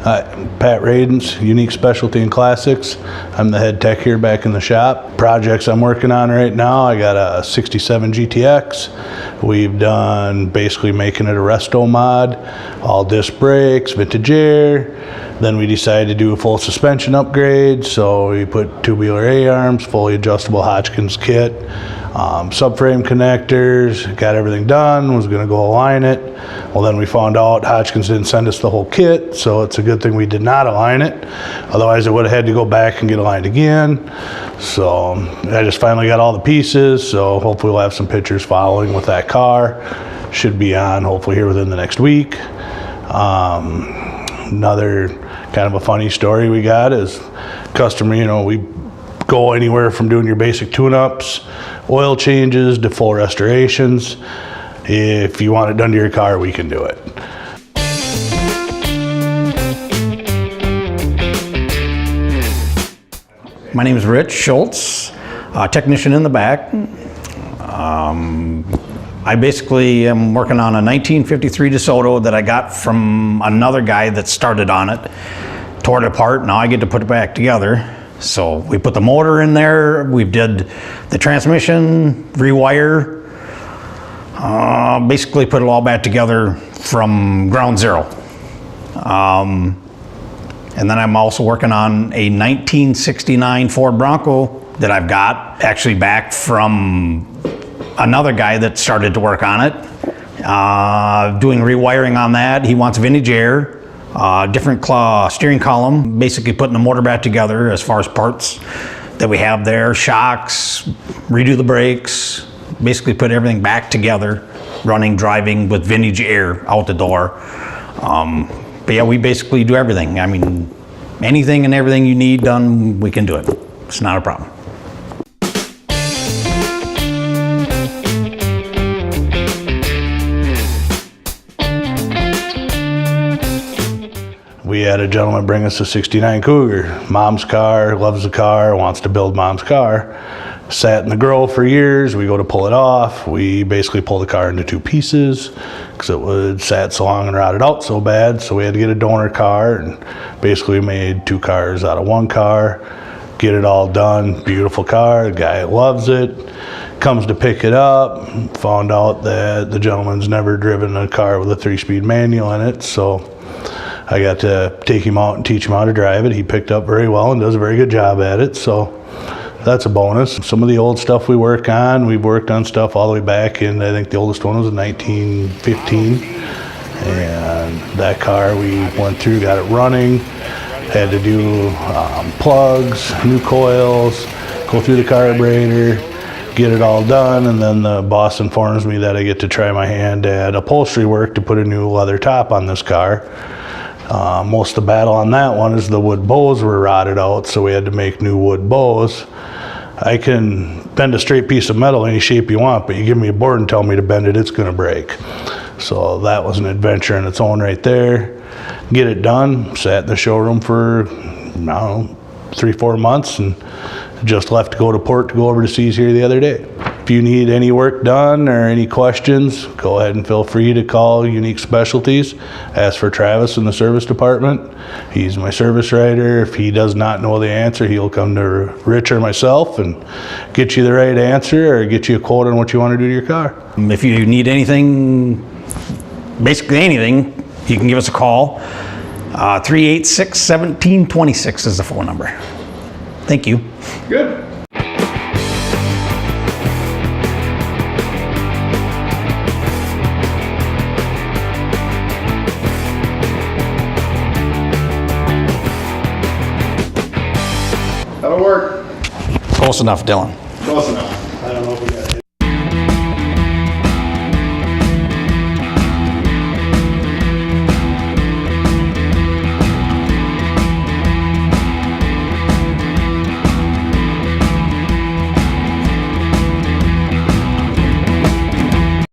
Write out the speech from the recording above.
Hi, Pat Radens, Unique Specialty and Classics. I'm the head tech here back in the shop. Projects I'm working on right now, I got a 67 GTX. We've done basically making it a resto mod, all disc brakes, vintage air. Then we decided to do a full suspension upgrade, so we put tubular A-arms, fully adjustable Hotchkiss kit, subframe connectors, got everything done, was gonna go align it. Well, then we found out Hotchkiss didn't send us the whole kit, so it's a good thing we did not align it. Otherwise, I would have had to go back and get aligned again. So I just finally got all the pieces, so hopefully we'll have some pictures following with that car. Should be on hopefully here within the next week. Another kind of a funny story we got is customer, you know, we go anywhere from doing your basic tune-ups, oil changes to full restorations. If you want it done to your car, we can do it. My name is Rich Schultz, technician in the back. I basically am working on a 1953 DeSoto that I got from another guy that started on it, tore it apart. Now I get to put it back together. So we put the motor in there, we did the transmission, rewire, basically put it all back together from ground zero. And then I'm also working on a 1969 Ford Bronco that I've got actually back from another guy that started to work on it. Doing rewiring on that. He wants vintage air. Different steering column, basically putting the motor back together as far as parts that we have there, shocks, redo the brakes, basically put everything back together, running, driving with vintage air out the door. But yeah, we basically do everything. I mean, anything and everything you need done, we can do it. It's not a problem. We had a gentleman bring us a 69 Cougar. Mom's car, loves the car, wants to build mom's car. Sat in the grill for years. We go to pull it off. We basically pull the car into two pieces because it was sat so long and rotted out so bad. So we had to get a donor car and basically made two cars out of one car. Get it all done. Beautiful car. The guy loves it. Comes to pick it up. Found out that the gentleman's never driven a car with a 3-speed manual in it. So I got to take him out and teach him how to drive it. He picked up very well and does a very good job at it, so that's a bonus. Some of the old stuff we work on, we've worked on stuff all the way back in, I think the oldest one was in 1915. And that car we went through, got it running, had to do plugs, new coils, go through the carburetor, get it all done, and then the boss informs me that I get to try my hand at upholstery work to put a new leather top on this car. Most of the battle on that one is the wood bows were rotted out, so we had to make new wood bows. I can bend a straight piece of metal any shape you want, but you give me a board and tell me to bend it, it's gonna break. So that was an adventure in its own right there. Get it done, sat in the showroom for, I don't know, 3-4 months and just left to go to port to go over to Seas here the other day. If you need any work done or any questions, go ahead and feel free to call Unique Specialties. Ask for Travis in the service department. He's my service writer. If he does not know the answer, he'll come to Rich or myself and get you the right answer or get you a quote on what you want to do to your car. If you need anything, basically anything, you can give us a call. 386-1726 is the phone number. Thank you. Good. That'll work. Close enough, Dylan. Close enough.